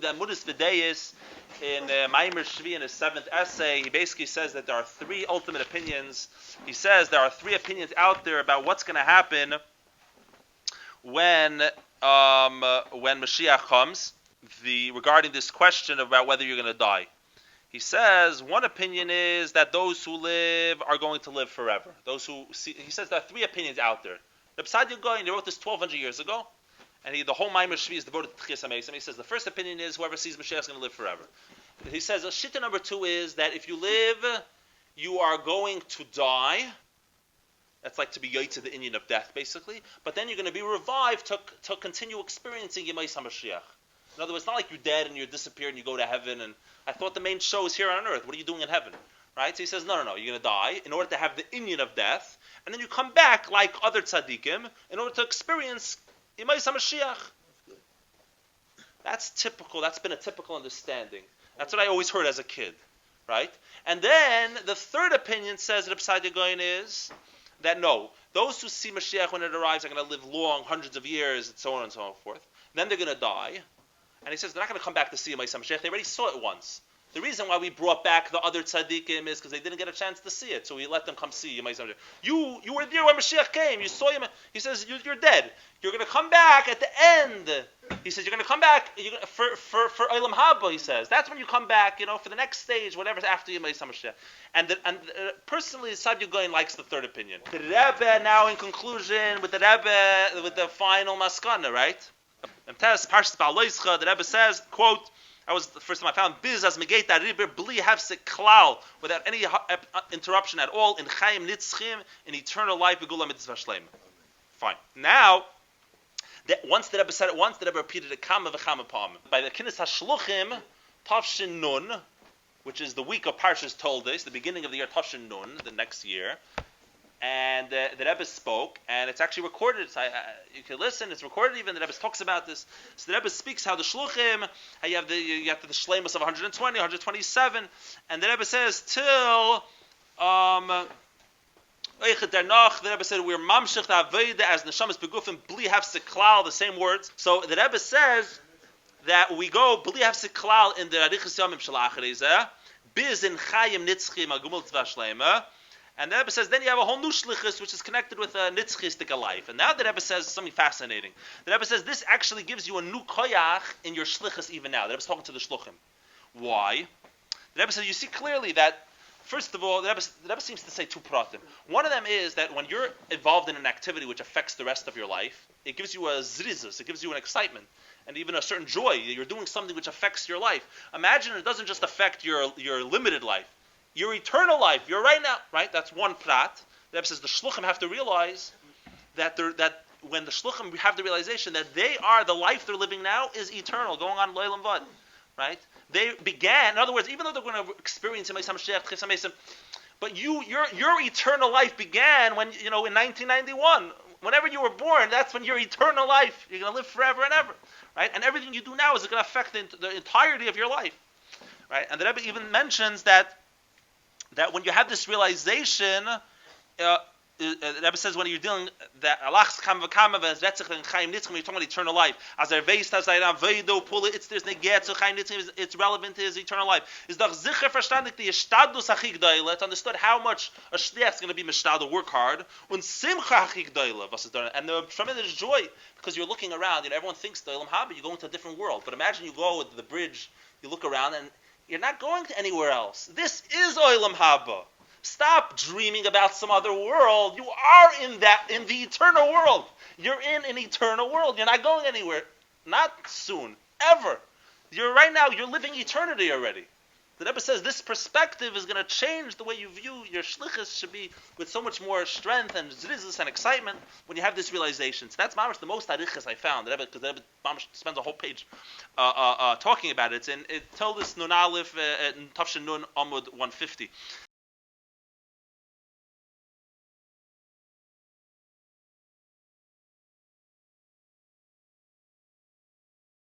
the Amudas Videis in Maimer Shvi in his 7th essay, he basically says that there are 3 ultimate opinions. He says there are 3 opinions out there about what's going to happen when Mashiach comes, regarding this question about whether you're going to die. He says one opinion is that those who live are going to live forever. He says there are 3 opinions out there. The Psadia Goyen, they wrote this 1,200 years ago, and the whole Maimer Shvi is devoted to Tchias HaMesim. He says the first opinion is whoever sees Mashiach is going to live forever. He says Shitta number 2 is that if you live, you are going to die. That's like to be yoyt to the Indian of death, basically. But then you're going to be revived to continue experiencing Yemais HaMashiach. In other words, it's not like you're dead and you're disappeared and you go to heaven. And I thought the main show is here on earth. What are you doing in heaven? Right? So he says, no, you're going to die in order to have the Indian of death. And then you come back like other tzaddikim in order to experience Yemais HaMashiach. That's typical. That's been a typical understanding. That's what I always heard as a kid. Right? And then the third opinion says that Psadia Goyen is that no, those who see Mashiach when it arrives are going to live long, hundreds of years, and so on and so forth. Then they're going to die. And he says they're not going to come back to see Yemais HaMashiach. They already saw it once. The reason why we brought back the other tzaddikim is because they didn't get a chance to see it. So we let them come see Yemais HaMashiach. You were there when Mashiach came. You saw him. He says, you're dead. You're going to come back at the end. He says, you're going to come back for Olam Haba, he says. That's when you come back, for the next stage, whatever's after Yemais HaMashiach. And personally, Psadia Goyen likes the third opinion. The Rebbe, now in conclusion, with the final maskana, right? And Parshas Ba'aloischa, the Rebbe says, quote, that was the first time I found Biz as Megeit Ariber Bli Hefsek Klal, without any interruption at all, in Chaim Nitzchim, in eternal life, Begula Mitzvah Shleim. Fine. Now, once the Rebbe said it once, the Rebbe repeated it Kama V'Chama Pam. By the Kinnis HaShluchim, Tavshin Nun, which is the week of Parshas Toldos, the beginning of the year Tavshin Nun, the next year, and the Rebbe spoke, and it's actually recorded. You can listen. It's recorded. Even the Rebbe talks about this. So the Rebbe speaks how the shluchim, how you have the shleimus of 120, 127, and the Rebbe says till the Rebbe said we're mamshich the as neshamas begufim bli hafsek klal, the same words. So the Rebbe says that we go bli hafsek klal in the arichas yomim shel acharei biz in chayim nitzchim agumul tzva shleima. And the Rebbe says, then you have a whole new shlichus, which is connected with a nitzchistic life. And now the Rebbe says something fascinating. The Rebbe says, this actually gives you a new koyach in your shlichus even now. The Rebbe's talking to the shluchim. Why? The Rebbe says, you see clearly that, first of all, the Rebbe seems to say 2 pratim. One of them is that when you're involved in an activity which affects the rest of your life, it gives you a zrizus, it gives you an excitement, and even a certain joy. You're doing something which affects your life. Imagine it doesn't just affect your limited life. Your eternal life, you're right now, right? That's one prat. The Rebbe says the shluchim have to realize that when the shluchim have the realization that the life they're living now is eternal, going on Leilam Vad, right? They began, in other words, even though they're going to experience Yemais HaMashiach, Tchias HaMesim, but your eternal life began when, in 1991. Whenever you were born, that's when your eternal life, you're going to live forever and ever, right? And everything you do now is going to affect the entirety of your life, right? And the Rebbe even mentions that when you have this realization, the Rebbe says when you're dealing that Alach's kam v'kama v'retzich and Chaim Nitzchim, you're talking about eternal life. As veist as veido pula, there's neget so Chaim Nitzchim, it's relevant to his eternal life. Is doch sicher verstandig the Yishtadus achig doyle. It's understood how much a shliach is going to be mishtadel, work hard. Und simcha achig doyle, was is done, and the tremendous joy because you're looking around. Everyone thinks the Olam Haba, you go into a different world. But imagine you go to the bridge, you look around and you're not going to anywhere else. This is Olam Haba. Stop dreaming about some other world. You are in the eternal world. You're in an eternal world. You're not going anywhere. Not soon. Ever. You're living eternity already. The Rebbe says this perspective is going to change the way you view your shlichus. Should be with so much more strength and zrizus and excitement when you have this realization. So that's mamash the most arichas I found. Because the Rebbe mamash spends a whole page talking about it. It told us Nun Aleph in Tavshin Nun Amud 150.